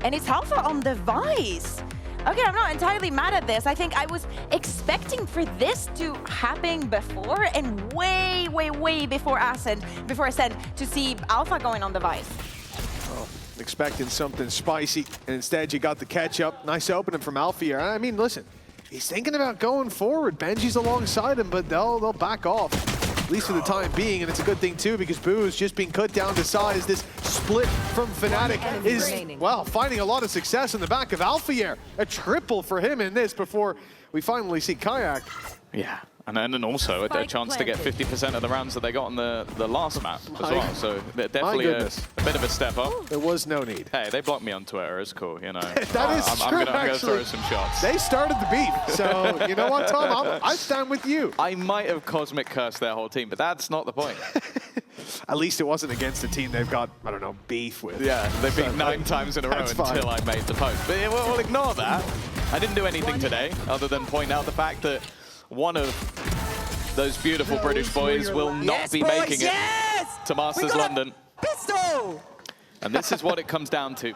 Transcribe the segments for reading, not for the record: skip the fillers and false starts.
And it's Alpha on the Vice. Okay, I'm not entirely mad at this. I think I was expecting for this to happen before, and way before Ascend to see Alpha going on the Vice. Oh, expecting something spicy, and instead you got the catch up. Nice opening from Alpha here. I mean, listen, he's thinking about going forward. Benji's alongside him, but they'll back off, at least for the time being, and it's a good thing too, because Boo's just being cut down to size. This split from Fnatic is, well, finding a lot of success in the back of Alpha here. A triple for him in this before we finally see Kayak. Yeah, and then also a chance to get 50% of the rounds that they got on the last map as well. So definitely a bit of a step up. There was no need. Hey, they blocked me on Twitter. It's cool, you know. That is true, I'm gonna throw some shots. They started the beef, so you know what, Tom? I stand with you. I might have cosmic cursed their whole team, but that's not the point. At least it wasn't against a team they've got, I don't know, beef with. Yeah, they beat 9 times in a row until I made the post. But we'll ignore that. I didn't do anything today other than point out the fact that one of those beautiful British boys will not be making it to Masters London. Pistol! And this is what it comes down to.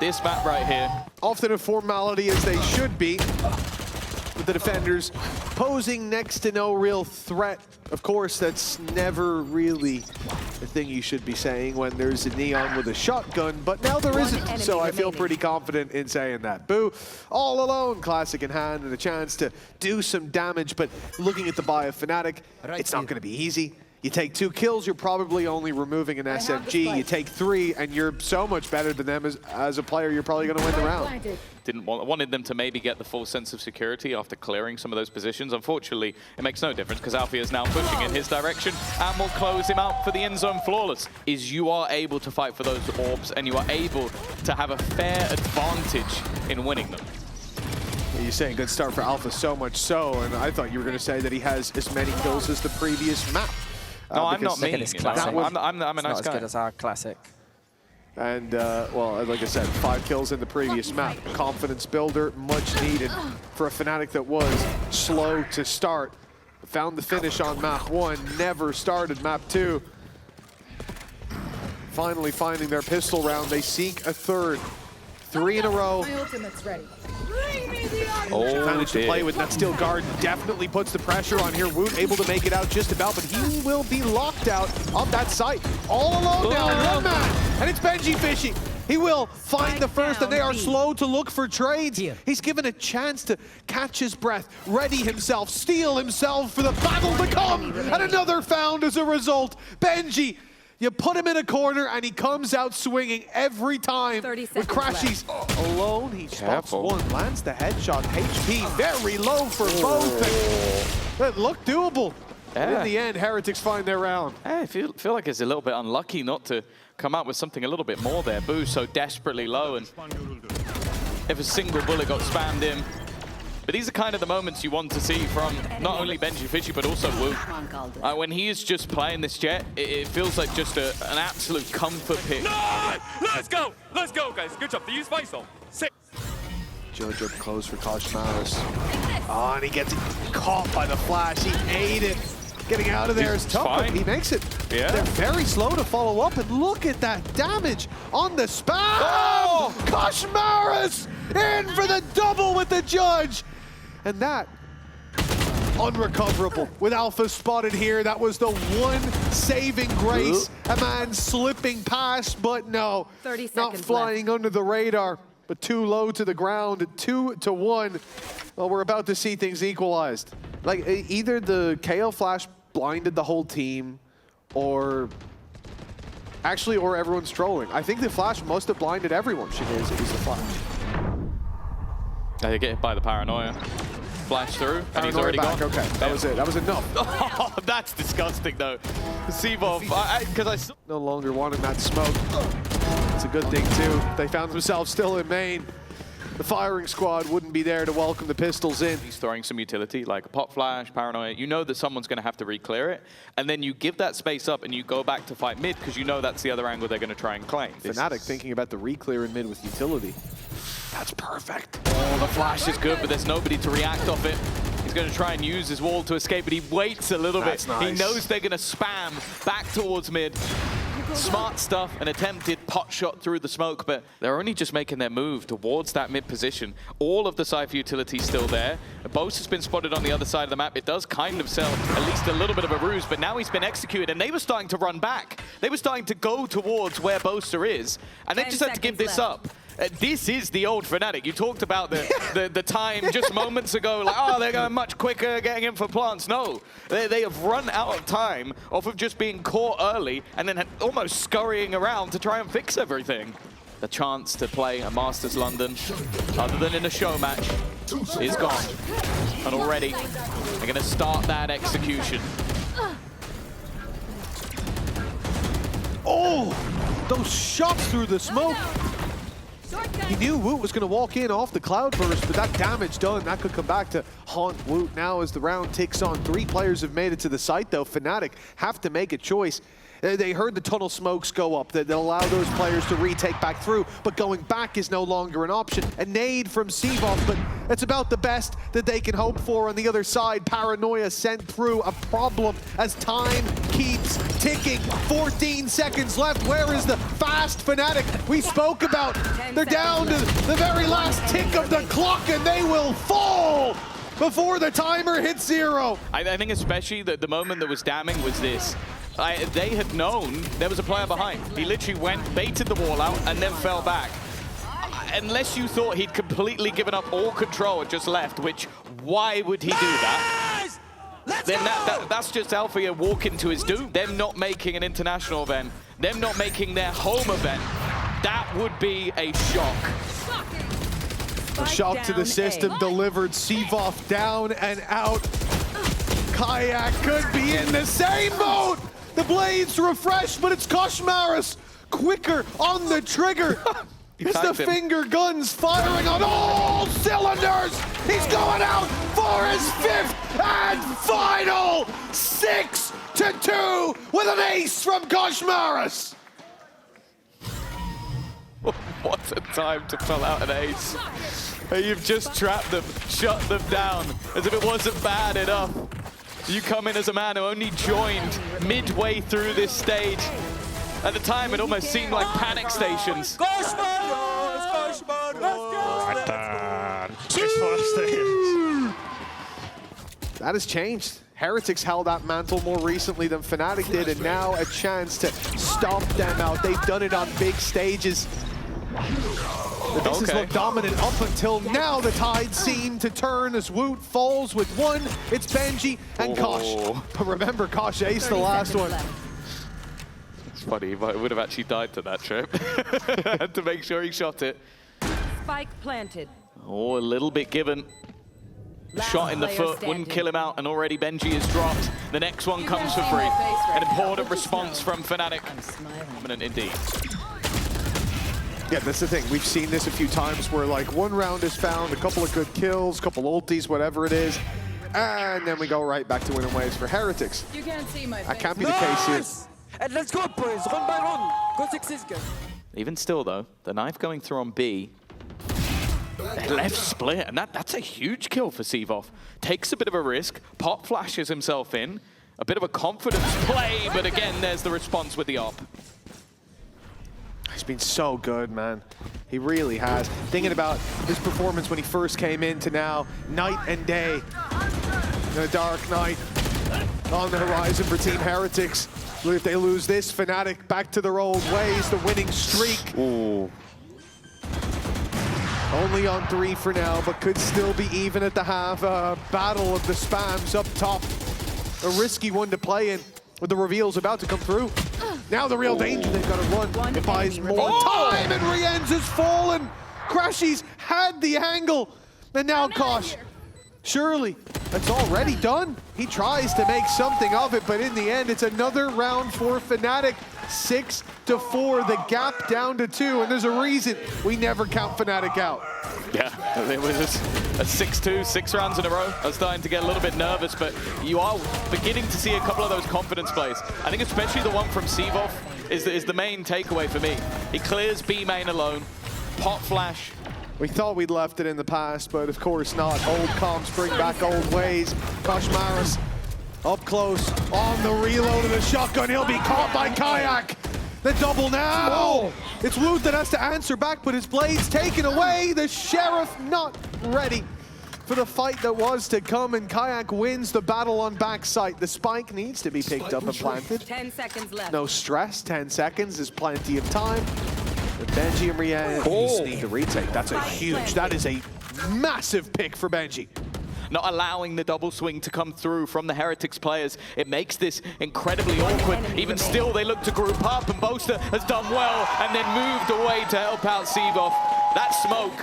This map right here. Often a formality, as they should be, with the defenders posing next to no real threat. Of course, that's never really the thing you should be saying when there's a Neon with a shotgun, but now there isn't, so I feel pretty confident in saying that. Boo, all alone, Classic in hand, and a chance to do some damage, but looking at the buy of Fnatic, it's not going to be easy. You take 2 kills, you're probably only removing an SMG. You take 3, and you're so much better than them as a player, you're probably going to win the round. Wanted them to maybe get the full sense of security after clearing some of those positions. Unfortunately, it makes no difference because Alfie is now pushing in his direction and will close him out for the end zone flawless. You are able to fight for those orbs, and you are able to have a fair advantage in winning them. You're saying good start for Alpha, so much so, and I thought you were going to say that he has as many kills as the previous map. No, I'm not mean. I'm a nice guy. Not as good as our Classic. And, well, like I said, 5 kills in the previous map. Confidence builder, much needed for a Fnatic that was slow to start. Found the finish on map 1, never started map 2. Finally finding their pistol round, they seek a third. 3 in a row. My ultimate's ready. Managed to play with that steel guard, definitely puts the pressure on here. Woot able to make it out just about, but he will be locked out on that site. All alone now, 1 man, and it's Benji fishing. He will find the first, and they are slow to look for trades. He's given a chance to catch his breath, ready himself, steel himself for the battle to come, and another found as a result. Benji, you put him in a corner, and he comes out swinging every time. With Crashies alone, he spots one, lands the headshot. HP very low for both. That looked doable. Yeah. In the end, Heretics find their round. I feel like it's a little bit unlucky not to come out with something a little bit more there. Boo so desperately low, and if a single bullet got spammed in. But these are kind of the moments you want to see from not only Benji Fishy, but also Wu. When he is just playing this jet, it feels like just an absolute comfort pick. No! Let's go, guys. Good job. They use Faisal. Jojo close for Koshmaris. Oh, and he gets caught by the flash. He ate it. Getting out of there is tough, but he makes it. Yeah. They're very slow to follow up, and look at that damage on the spam! Oh! Koshmaris in for the double with the judge! And that, unrecoverable. With Alpha spotted here, that was the one saving grace. A man slipping past, but no, not flying under the radar, but too low to the ground, 2-1. Well, we're about to see things equalized. Like, either the KO flash blinded the whole team, or everyone's trolling. I think the flash must have blinded everyone. It is the flash. They get hit by the paranoia. Flash through, and he's already back. gone. Okay, that was it. That was enough. Oh, that's disgusting, though. Seabov, because I no longer wanting that smoke. It's a good thing, too. They found themselves still in main. The firing squad wouldn't be there to welcome the pistols in. He's throwing some utility, like a pop flash, paranoia. You know that someone's going to have to re-clear it, and then you give that space up and you go back to fight mid because you know that's the other angle they're going to try and claim. Fnatic thinking about the re-clear in mid with utility. That's perfect. Oh, the flash is good, but there's nobody to react off it. He's going to try and use his wall to escape, but he waits a little bit. Nice. He knows they're going to spam back towards mid. Smart stuff, an attempted pot shot through the smoke, but they're only just making their move towards that mid position. All of the Cypher utility still there. Bose has been spotted on the other side of the map. It does kind of sell at least a little bit of a ruse, but now he's been executed, and they were starting to run back. They were starting to go towards where Boaster is, and they just had to give this up. This is the old Fnatic. You talked about the time just moments ago, like, oh, they're going much quicker getting in for plants. No, they have run out of time off of just being caught early and then almost scurrying around to try and fix everything. The chance to play a Masters London, other than in a show match, is gone. And already, they're going to start that execution. Oh, those shots through the smoke. He knew Woot was going to walk in off the Cloudburst, but that damage done, that could come back to haunt Woot now as the round ticks on. 3 players have made it to the site, though. Fnatic have to make a choice. They heard the tunnel smokes go up that allow those players to retake back through, but going back is no longer an option. A nade from Seavoff, but it's about the best that they can hope for on the other side. Paranoia sent through, a problem as time keeps ticking. 14 seconds left. Where is the fast Fnatic we spoke about? They're down to the very last tick of the clock, and they will fall before the timer hits 0. I think especially the moment that was damning was this. They had known there was a player behind. He literally went, baited the wall out, and then fell back. Unless you thought he'd completely given up all control and just left, which, why would he do that? Then that's just Alpha walking to his doom. Them not making an international event, them not making their home event, that would be a shock. A shock to the system delivered. Seavoff down and out. Kayak could be in the same boat. The blades refreshed, but it's Koshmaris quicker on the trigger. It's the finger guns firing on all cylinders. He's going out for his 5th and final 6-2 with an ace from Koshmaris. What a time to pull out an ace. You've just trapped them, shut them down, as if it wasn't bad enough. You come in as a man who only joined midway through this stage. At the time, it almost seemed like panic stations. That has changed. Heretics held that mantle more recently than Fnatic did, and now a chance to stomp them out. They've done it on big stages. But this has looked dominant up until now. The tide seemed to turn as Woot falls with 1. It's Benji and Kosh. But remember, Kosh aced the last one. It's funny, he would have actually died to that trip. Had to make sure he shot it. Spike planted. Oh, a little bit given. Shot in the foot, wouldn't kill him out, and already Benji is dropped. The next one comes for free. An important response from Fnatic. Dominant indeed. Yeah, that's the thing. We've seen this a few times where, like, one round is found, a couple of good kills, a couple ultis, whatever it is, and then we go right back to winning ways for Heretics. You can't see my face. That can't be the case here. And let's go, boys. Run by run. Go 6-6, guys. Even still, though, the knife going through on B. Left split, and that's a huge kill for Seavoff. Takes a bit of a risk, pop flashes himself in. A bit of a confidence play, but again, there's the response with the op. He's been so good, man. He really has. Thinking about his performance when he first came in to now, night and day. A dark night on the horizon for Team Heretics. If they lose this, Fnatic back to their old ways, the winning streak. Ooh. Only on 3 for now, but could still be even at the half. Battle of the spams up top. A risky one to play in, with the reveals about to come through. Now the real danger, they've got to run. It buys more time, and Rienz has fallen. Crashies had the angle, and now Kosh. Surely, that's already done. He tries to make something of it, but in the end, it's another round for Fnatic. 6-4, the gap down to 2, and there's a reason we never count Fnatic out. Yeah, it was a 6-2, 6 rounds in a row. I was starting to get a little bit nervous, but you are beginning to see a couple of those confidence plays. I think especially the one from Seavoff is the main takeaway for me. He clears B main alone, pop flash. We thought we'd left it in the past, but of course not. Old comps bring back old ways. Koshmaris up close on the reload of the shotgun. He'll be caught by Kayak. The double now! Oh. It's Woot that has to answer back, but his blade's taken away. The Sheriff not ready for the fight that was to come, and Kayak wins the battle on backside. The spike needs to be picked up and planted. 10 seconds left. No stress, 10 seconds is plenty of time. But Benji and Rian need to retake. That's a huge, that is a massive pick for Benji. Not allowing the double swing to come through from the Heretics players. It makes this incredibly awkward. Even still, they look to group up, and Boaster has done well and then moved away to help out Seavoff. That smoke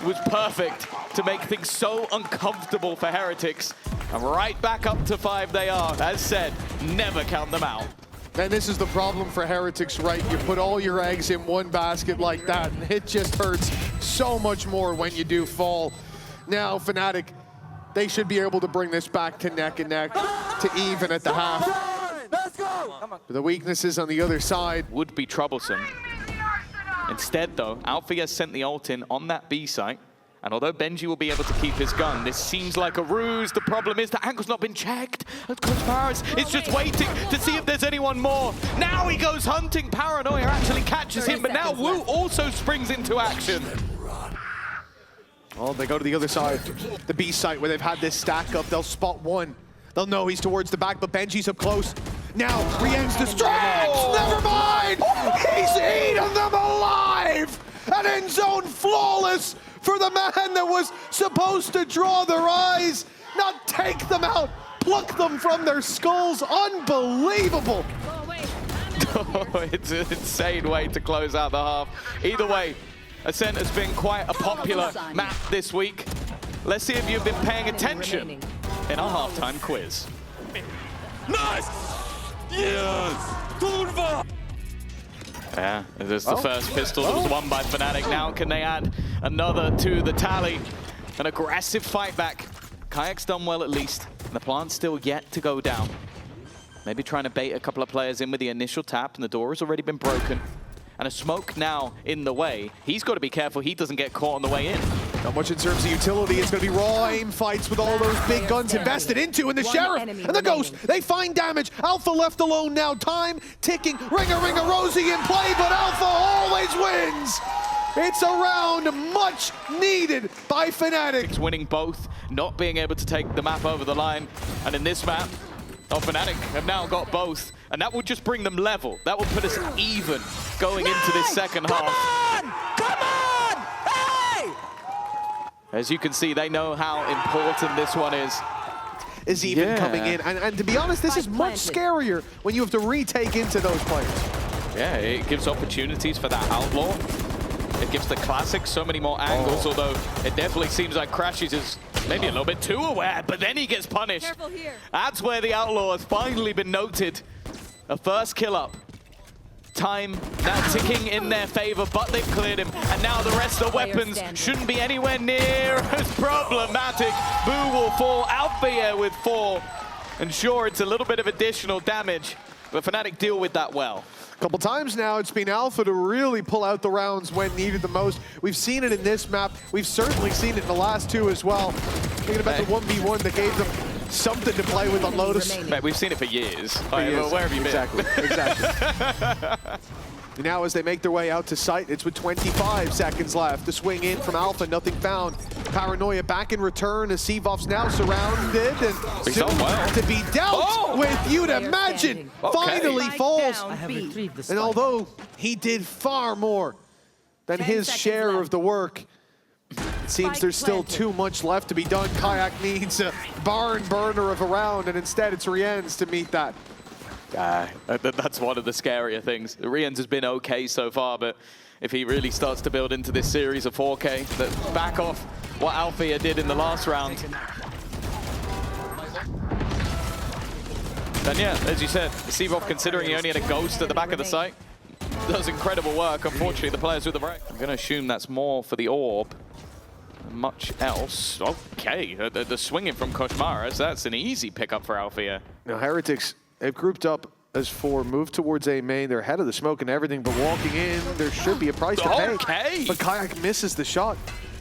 was perfect to make things so uncomfortable for Heretics. And right back up to 5 they are. As said, never count them out. And this is the problem for Heretics, right? You put all your eggs in one basket like that, and it just hurts so much more when you do fall. Now, Fnatic, they should be able to bring this back to neck and neck, to even at the half. Let's go! The weaknesses on the other side Would be troublesome. Instead, though, Alfie has sent the ult in on that B site. And although Benji will be able to keep his gun, this seems like a ruse. The problem is the angle's not been checked. And koshmars is just waiting to see if there's anyone more. Now he goes hunting. Paranoia actually catches him, but now Wu also springs into action. Oh, they go to the other side, the B site where they've had this stack up. They'll spot one. They'll know he's towards the back, but Benji's up close. Now, Rien's distracts! Never mind! He's eaten them alive! An end zone flawless for the man that was supposed to draw their eyes, not take them out, pluck them from their skulls. Unbelievable! It's an insane way to close out the half. Either way, Ascent has been quite a popular map this week. Let's see if you've been paying attention in our halftime quiz. Nice! Yes! Turva! Yeah, this is the first pistol that was won by Fnatic. Now can they add another to the tally? An aggressive fight back. Kayak's done well at least. And the plant's still yet to go down. Maybe trying to bait a couple of players in with the initial tap, and the door has already been broken. And a smoke now in the way. He's got to be careful he doesn't get caught on the way in. Not much in terms of utility. It's going to be raw aim fights with all those big guns invested into, and the Sheriff and the Ghost, they find damage. Alpha left alone now. Time ticking. Ringa Rosie in play, but Alpha always wins. It's a round much needed by Fnatic. Winning both, not being able to take the map over the line. And in this map, Fnatic have now got both. And that will just bring them level. That will put us even going into this second half. Come on! Hey! As you can see, they know how important this one is. Even coming in. And to be honest, this is much scarier when you have to retake into those players. Yeah, it gives opportunities for that Outlaw. It gives the Classic so many more angles, although it definitely seems like Crashes is maybe a little bit too aware, but then he gets punished. Careful here. That's where the Outlaw has finally been noted. A first kill up. Time now ticking in their favor, but they've cleared him. And now the rest of the weapons shouldn't be anywhere near as problematic. Boo will fall out the air with 4. And sure, it's a little bit of additional damage, but Fnatic deal with that well. A couple times now, it's been Alpha to really pull out the rounds when needed the most. We've seen it in this map. We've certainly seen it in the last 2 as well. Thinking about the 1v1 that gave them something to play with on Lotus. Mate, we've seen it for years. Well, where have you been? Exactly. Now as they make their way out to site, it's with 25 seconds left. The swing in from Alpha, nothing found. Paranoia back in return as Seavoff's now surrounded and soon to be dealt with. You'd imagine. Finally falls. And although he did far more than his share of the work, it seems there's still too much left to be done. Kayak needs a barn burner of a round, and instead it's Rien's to meet that. That's one of the scarier things. Rien's has been okay so far, but if he really starts to build into this series of 4K, that back off what Althea did in the last round, then yeah, as you said, Seavoff, considering he only had a Ghost at the back of the site, does incredible work. Unfortunately, the players with the break. I'm going to assume that's more for the orb. Much else. Okay, the swinging from Koshmaras, that's an easy pickup for Althea. Now, Heretics, they've grouped up as 4, move towards A main. They're ahead of the smoke and everything, but walking in, there should be a price to pay. Okay. But Kayak misses the shot.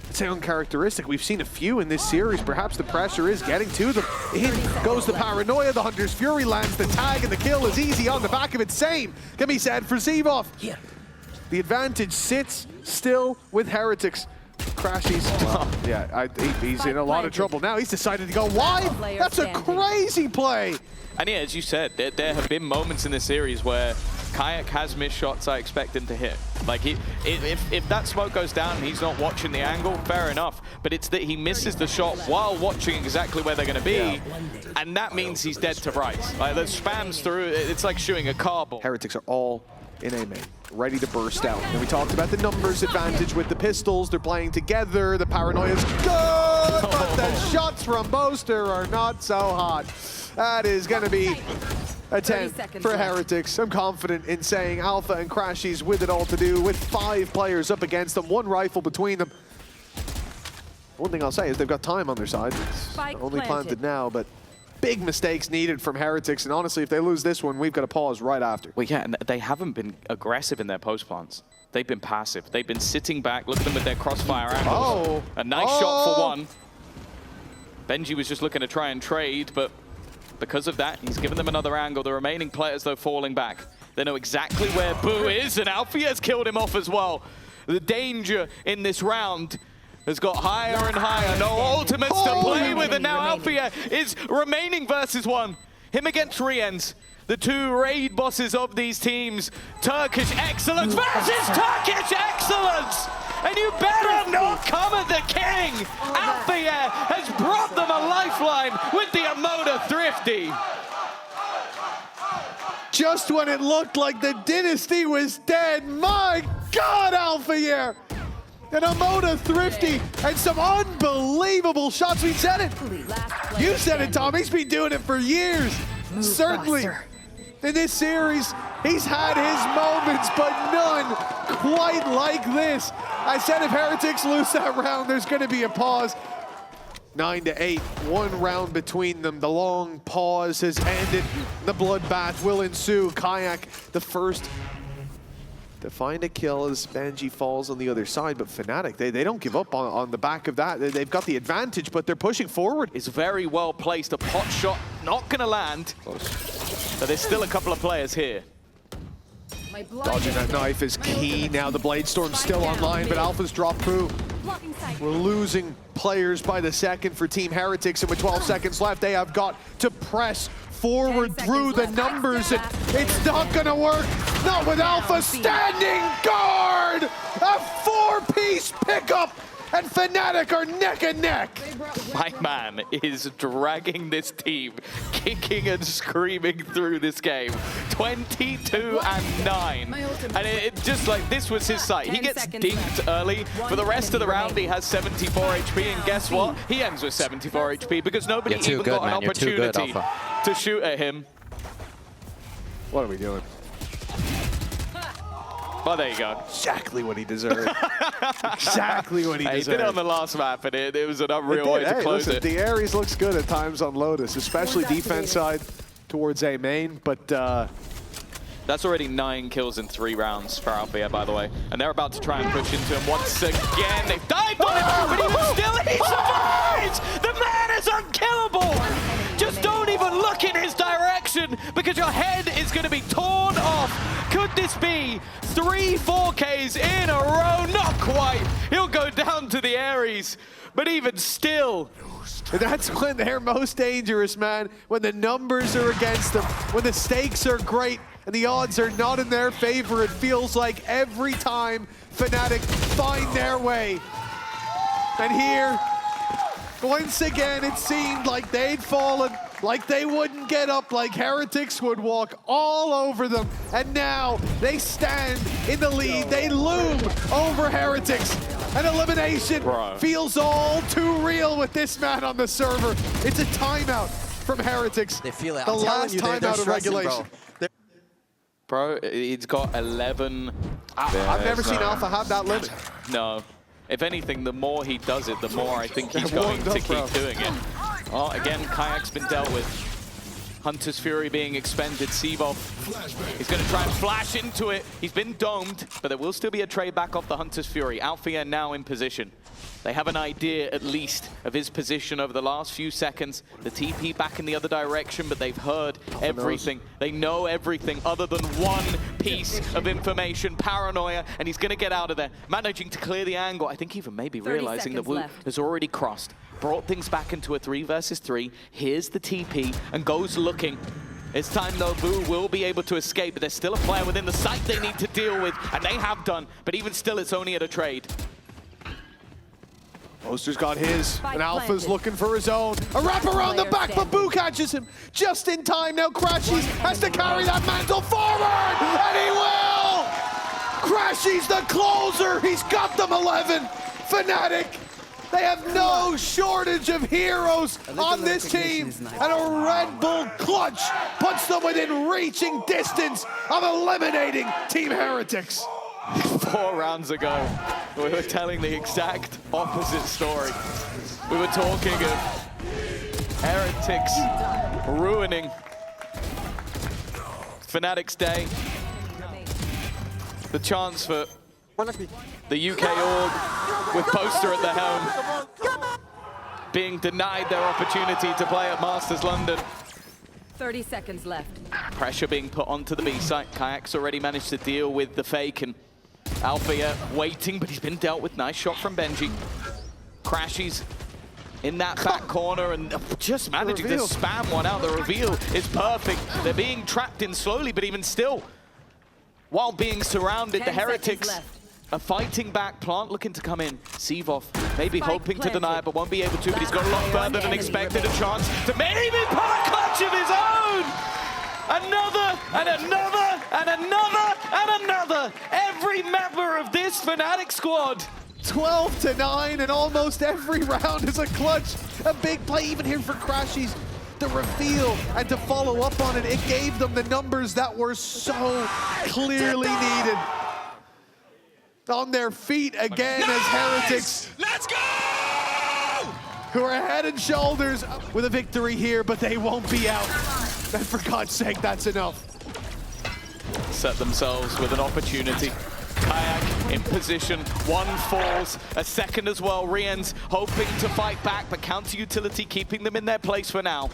I'd say uncharacteristic. We've seen a few in this series. Perhaps the pressure is getting to them. In goes the paranoia. The Hunter's Fury lands the tag, and the kill is easy on the back of it. Same can be said for Zevov. The advantage sits still with Heretics. Crashies. Yeah, he's in a lot of trouble now. He's decided to go wide. That's a crazy play. And yeah, as you said, there have been moments in this series where Kayak has missed shots I expect him to hit. Like, if that smoke goes down and he's not watching the angle, fair enough. But it's that he misses the shot while watching exactly where they're going to be, and that means he's dead to rights. Like, that spams through, it's like shooting a car ball. Heretics are all in A main, ready to burst out. And we talked about the numbers advantage with the pistols. They're playing together. The paranoia's good, but the shots from Boaster are not so hot. That is going to be a 10 for Heretics. I'm confident in saying Alpha and Crashies with it all to do, with 5 players up against them, 1 rifle between them. One thing I'll say is they've got time on their side. It's only planted now, but big mistakes needed from Heretics. And honestly, if they lose this one, we've got to pause right after. Well, yeah, and they haven't been aggressive in their post plants. They've been passive. They've been sitting back. Look at them with their crossfire angles. A nice shot for one. Benji was just looking to try and trade, but because of that, he's given them another angle. The remaining players, though, falling back. They know exactly where Boo is, and Alfie has killed him off as well. The danger in this round has got higher and higher. No ultimates to play with, and now Alfia is remaining versus 1. Him against Riens, the 2 raid bosses of these teams. Turkish excellence versus Turkish excellence! And you better not come at the king! Alfia has brought them a lifeline with the Emoda Thrifty. Just when it looked like the dynasty was dead, my God, Alfia! And Emoda Thrifty and some unbelievable shots. We said it. You said it, Tom. He's been doing it for years. Certainly. In this series, he's had his moments, but none quite like this. I said if Heretics lose that round, there's going to be a pause. 9-8, 1 round between them. The long pause has ended. The bloodbath will ensue. Kayak, the first to find a kill as Benji falls on the other side, but Fnatic, they don't give up on the back of that. They've got the advantage, but they're pushing forward. It's very well placed. A pot shot not going to land, but there's still a couple of players here. Dodging that knife is key. Now the Blade Storm's still online, but Alpha's dropped through. We're losing players by the second for Team Heretics, and with 12 seconds left, they have got to press forward through the numbers, and it's not gonna work. Not with Alpha standing guard! A 4-piece pickup, and Fnatic are neck and neck. My man is dragging this team, kicking and screaming through this game. 22-9. And it just like, this was his sight. He gets dinked early. For the rest of the round, he has 74 HP. And guess what? He ends with 74 HP because nobody even got an opportunity to shoot at him. What are we doing? Well, there you go. Exactly what he deserved. Exactly what he deserved. He did it on the last map, and it was an unreal way to close it. The Ares looks good at times on Lotus, especially defense side towards A main, but that's already 9 kills in 3 rounds for Alfia, by the way. And they're about to try and push into him once again. They dived on him, but he was still, he survives! The man is unkillable! Just don't even look in his direction, because your head is going to be torn off. Could this be 3 4Ks in a row? Not quite. He'll go down to the Ares, but even still. And that's when they're most dangerous, man. When the numbers are against them, when the stakes are great, and the odds are not in their favor. It feels like every time Fnatic find their way. And here, once again, it seemed like they'd fallen, like they wouldn't get up, like Heretics would walk all over them. And now they stand in the lead. They loom over Heretics. An elimination feels all too real with this man on the server. It's a timeout from Heretics. They feel it. The last timeout of regulation. Bro, he's got 11. I've never seen Alpha have that limit. No. If anything, the more he does it, the more I think he's going to keep doing it. Well, again, Kayak's been dealt with. Hunter's Fury being expended. Zevov, he's going to try and flash into it. He's been domed, but there will still be a trade back off the Hunter's Fury. Alfia now in position. They have an idea, at least, of his position over the last few seconds. The TP back in the other direction, but they've heard everything. They know everything other than one piece of information. Paranoia, and he's going to get out of there. Managing to clear the angle. I think even maybe realizing that Wu has already crossed. Brought things back into a 3 versus 3. Here's the TP, and goes looking. It's time, though, Boo will be able to escape, but there's still a player within the site they need to deal with, and they have done. But even still, it's only at a trade. Boaster's got his, and Alpha's planted. looking for his own. A wrap around the back, but Boo catches him just in time. Now Crashies has to carry that mantle forward, and he will! Crashies the closer, he's got them 11. Fnatic, they have no shortage of heroes on this team, and a Red Bull clutch puts them within reaching distance of eliminating Team Heretics. 4 rounds ago, we were telling the exact opposite story. We were talking of Heretics ruining Fnatic's day. The chance for the UK org with Poster at the helm being denied their opportunity to play at Masters London. 30 seconds left. Pressure being put onto the B site. Kayak's already managed to deal with the fake, and Althea waiting, but he's been dealt with. Nice shot from Benji. Crashies in that back corner and just managing to spam one out. The reveal is perfect. They're being trapped in slowly, but even still, while being surrounded, the Heretics are fighting back. Plant looking to come in. Sevov maybe hoping to deny it, but won't be able to. But he's got a lot further than expected. A chance to maybe put a clutch of his own. Another, and another, and another, and another. Every member of this Fnatic squad. 12-9, and almost every round is a clutch. A big play even here for Crashies. The reveal and to follow up on it, it gave them the numbers that were so clearly needed. On their feet again as Heretics. Let's go! Who are head and shoulders with a victory here, but they won't be out. And for God's sake, that's enough. Set themselves with an opportunity. Kayak in position, 1 falls, a second as well. Rien's hoping to fight back, but counter utility keeping them in their place for now.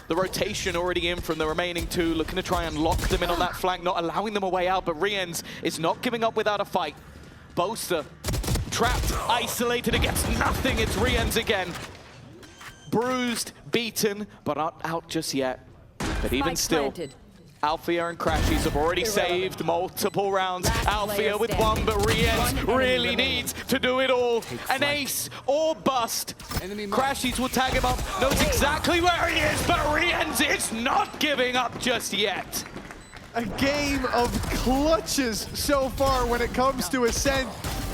The rotation already in from the remaining 2, looking to try and lock them in on that flank, not allowing them a way out, but Rien's is not giving up without a fight. Boaster trapped, isolated against nothing. It's Rien's again. Bruised, beaten, but not out just yet. But even still, Althea and Crashies have already saved multiple rounds. Althea with 1, but Rien's really needs to do it all. An ace or bust. Crashies will tag him up, knows exactly where he is, but Rien's is not giving up just yet. A game of clutches so far when it comes to Ascent.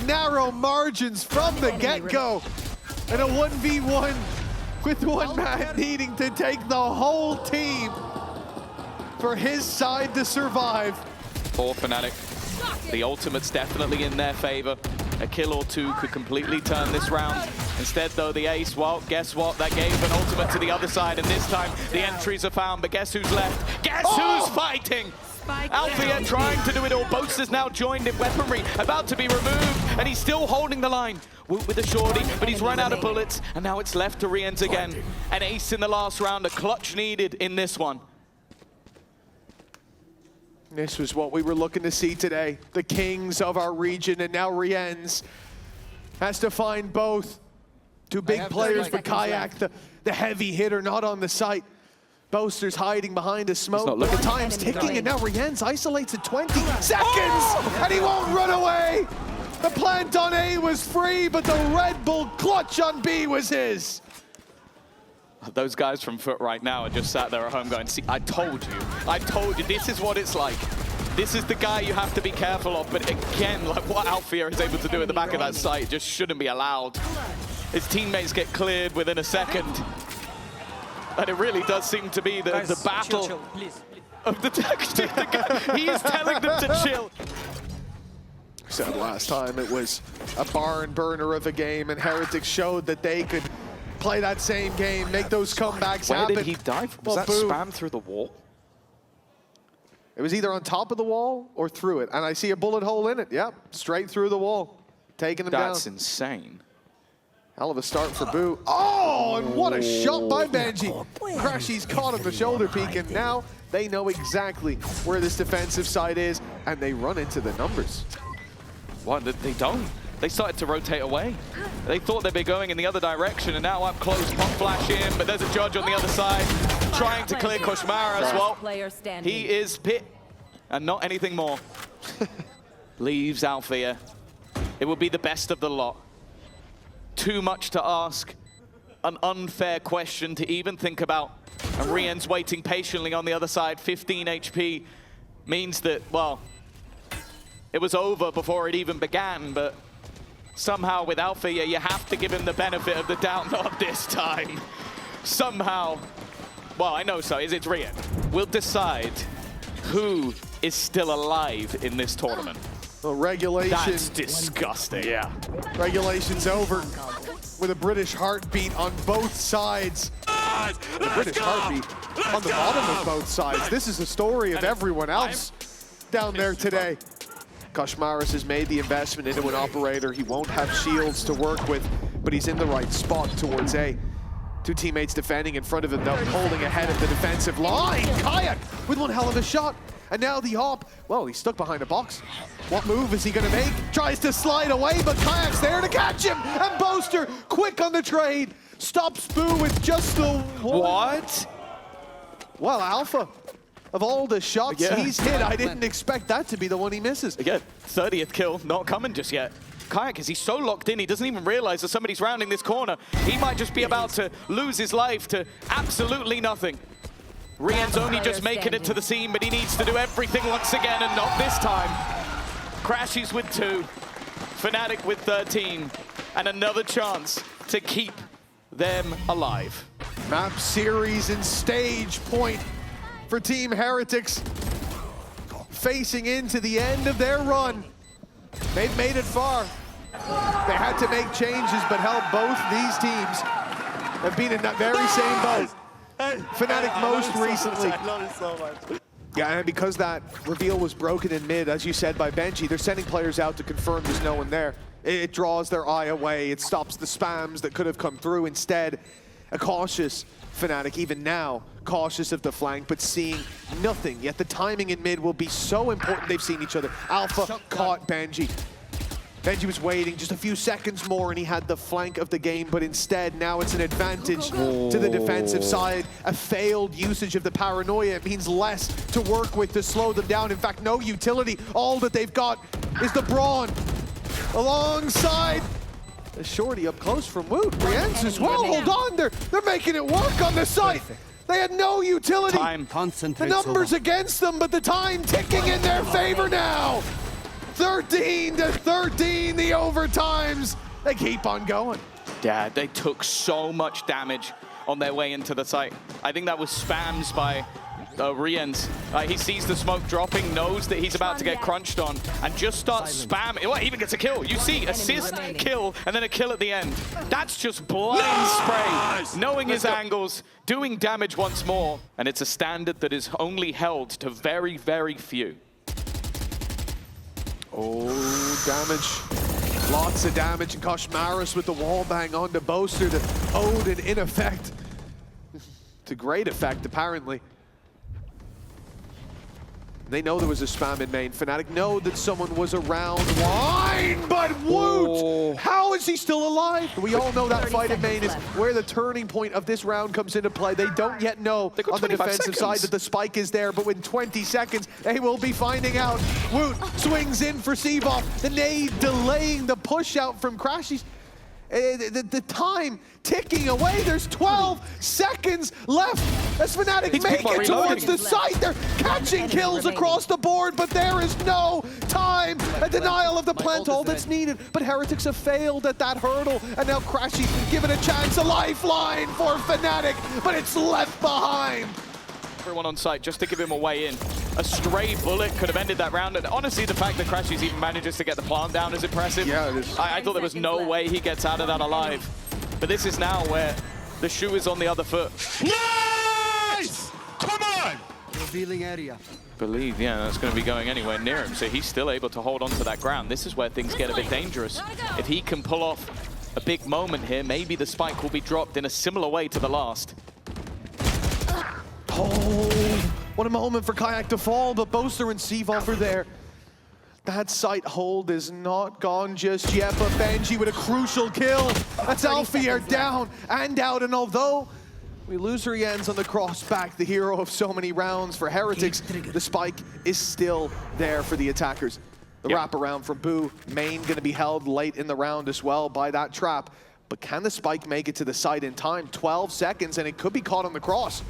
Narrow margins from the get-go. And a 1v1 with one man needing to take the whole team for his side to survive. For Fnatic, the ultimate's definitely in their favor. A kill or 2 could completely turn this round. Instead, though, the ace, well, guess what? That gave an ultimate to the other side, and this time the entries are found. But guess who's left? Guess who's fighting? Althea trying to do it all. Boaster's now joined in weaponry, about to be removed, and he's still holding the line. Woot with a shorty, but he's run out of bullets, and now it's left to Rien's again. An ace in the last round, a clutch needed in this one. This was what we were looking to see today. The kings of our region, and now Rien's has to find both. 2 big players, but Kayak, the heavy hitter, not on the site. Boaster's hiding behind a smoke, but the time's ticking, and now Rien's isolates at 20 seconds, and he won't run away! The plant on A was free, but the Red Bull clutch on B was his. Those guys from Foot right now are just sat there at home going, see, I told you, this is what it's like. This is the guy you have to be careful of, but again, like what Althea is able to do at the back of that site just shouldn't be allowed. His teammates get cleared within a second. And it really does seem to be the battle chill, please. of the texture. He is telling them to chill. Said last time it was a barn burner of a game, and Heretics showed that they could play that same game, make those comebacks happen. Where did he dive? Was that spam through the wall? It was either on top of the wall or through it, and I see a bullet hole in it. Yep, straight through the wall, taking him down. That's insane. Hell of a start for Boo. Oh, and what a shot by Benji. Crashy's caught him the shoulder peak, and now they know exactly where this defensive side is, and they run into the numbers. What? They don't. They started to rotate away. They thought they'd be going in the other direction, and now up close, pop flash in, but there's a judge on the other side trying to clear koszmara as well. He is pit, and not anything more. Leaves Althea. It will be the best of the lot. Too much to ask. An unfair question to even think about. And Rien's waiting patiently on the other side. 15 HP means that, well, it was over before it even began, but somehow with Althea, you have to give him the benefit of the doubt. Not this time. Somehow, well, I know so, it's Rien. We'll decide who is still alive in this tournament. Well, regulation. That's disgusting. Yeah. Regulation's over with a British heartbeat on both sides. The British heartbeat on the bottom of both sides. This is the story of everyone else down there today. koszmara has made the investment into an operator. He won't have shields to work with, but he's in the right spot towards A. Two teammates defending in front of him, though, holding ahead of the defensive line. Kayak with one hell of a shot. And now the op, well, he's stuck behind a box. What move is he gonna make? Tries to slide away, but Kayak's there to catch him. And Boaster, quick on the trade, stops Boo with just the one. What? Well, Alpha, of all the shots he's hit, I didn't expect that to be the one he misses. Again, 30th kill, not coming just yet. Kayak, is he so locked in, he doesn't even realize that somebody's rounding this corner. He might just be about to lose his life to absolutely nothing. Rien's only just making it to the scene, but he needs to do everything once again, and not this time. Crashies with 2, Fnatic with 13, and another chance to keep them alive. Map series and stage point for Team Heretics, facing into the end of their run. They've made it far. They had to make changes, but hell, both these teams have been in that very same boat. Fnatic most recently. I love it so much. Yeah, and because that reveal was broken in mid, as you said, by Benji, they're sending players out to confirm there's no one there. It draws their eye away. It stops the spams that could have come through. Instead, a cautious Fnatic, even now, cautious of the flank, but seeing nothing. Yet the timing in mid will be so important. They've seen each other. Alpha caught Benji. Benji was waiting just a few seconds more and he had the flank of the game, but instead now it's an advantage to the defensive side. A failed usage of the paranoia. It means less to work with to slow them down. In fact, no utility. All that they've got is the brawn alongside the shorty up close from Woot. Rien's as well. Hold on, they're making it work on the site. They had no utility. Time the numbers against them, but the time ticking in their favor now. 13-13, the overtimes. They keep on going. Yeah, they took so much damage on their way into the site. I think that was spams by Rien's. He sees the smoke dropping, knows that he's about to get crunched on, and just starts spamming. Well, even gets a kill. You see, assist, kill, and then a kill at the end. That's just blind spray, knowing his angles, doing damage once more, and it's a standard that is only held to very, very few. Oh, damage. Lots of damage, and koszmara with the wall bang onto Boaster that Odin in effect. To great effect, apparently. They know there was a spam in main. Fnatic know that someone was around line, but Woot! How is he still alive? We all know that fight in main is where the turning point of this round comes into play. They don't yet know on the defensive side that the spike is there, but in 20 seconds, they will be finding out. Woot swings in for Seavoff. The nade delaying the push out from Crashies. The time ticking away. There's 12 seconds left as Fnatic make it towards the site. They're catching kills across the board, but there is no time. A denial of the plant, all that's needed. But Heretics have failed at that hurdle, and now Crashy given a chance, a lifeline for Fnatic, but it's left behind. Everyone on site just to give him a way in. A stray bullet could have ended that round, and honestly the fact that Crashies even manages to get the plant down is impressive. Yeah, it is. I thought there was no way he gets out of that alive. But this is now where the shoe is on the other foot. Nice! Come on! Revealing area. Believe, yeah, that's going to be going anywhere near him, so he's still able to hold on to that ground. This is where things get a bit dangerous. If he can pull off a big moment here. Maybe the spike will be dropped in a similar way to the last. Oh, what a moment for Kayak to fall, but Boaster and Seavolf are there. That site hold is not gone just yet, but Benji with a crucial kill. That's Alfier down and out, and although we lose Rienz on the crossback, the hero of so many rounds for Heretics, the spike is still there for the attackers. The wraparound from Boo, main gonna be held late in the round as well by that trap, but can the spike make it to the site in time? 12 seconds, and it could be caught on the cross.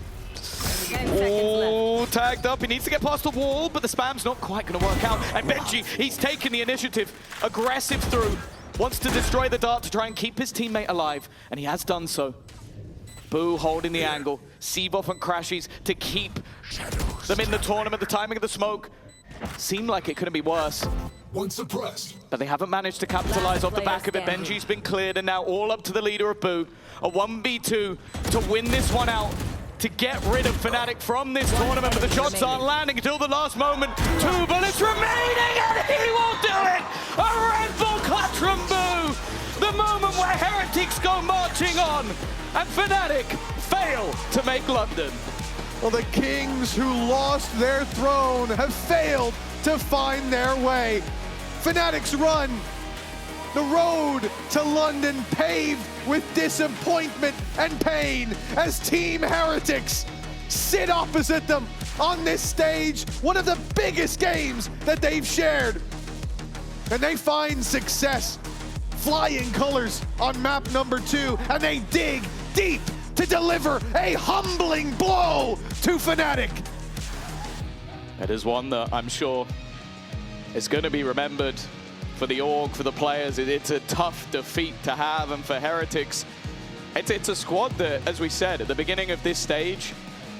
Oh, tagged up. He needs to get past the wall, but the spam's not quite going to work out. And Benji, he's taken the initiative. Aggressive through. Wants to destroy the dart to try and keep his teammate alive, and he has done so. Boo holding the angle. Seavolf and Crashies to keep them in the tournament. The timing of the smoke seemed like it couldn't be worse. One suppressed. But they haven't managed to capitalize off the back of it. Benji's been cleared, and now all up to the leader of Boo. A 1v2 to win this one out, to get rid of Fnatic from this tournament, but the shots aren't landing until the last moment. 2 bullets remaining, and he will do it! A Red Bull clutch from Boo! The moment where Heretics go marching on, and Fnatic fail to make London. Well, the kings who lost their throne have failed to find their way. Fnatic's run, the road to London paved with disappointment and pain as Team Heretics sit opposite them on this stage, one of the biggest games that they've shared. And they find success, flying colors on map number 2, and they dig deep to deliver a humbling blow to Fnatic. It is one that I'm sure is going to be remembered for the org, for the players. It's a tough defeat to have, and for Heretics, it's a squad that, as we said at the beginning of this stage,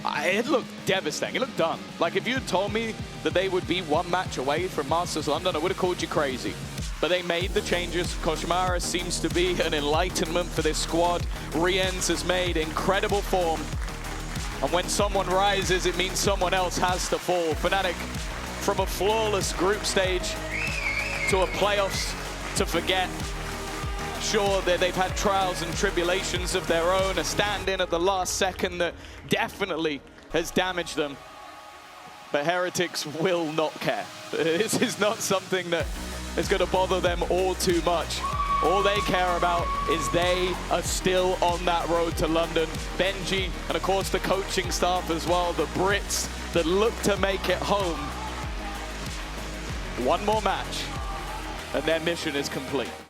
it looked devastating. It looked done. Like, if you had told me that they would be one match away from Masters London, I would have called you crazy. But they made the changes. Koshimara seems to be an enlightenment for this squad. Rienz has made incredible form. And when someone rises, it means someone else has to fall. Fnatic, from a flawless group stage to a playoffs to forget. Sure that they've had trials and tribulations of their own, a stand-in at the last second that definitely has damaged them. But Heretics will not care. This is not something that is going to bother them all too much. All they care about is they are still on that road to London. Benji, and of course the coaching staff as well, the Brits that look to make it home. One more match, and their mission is complete.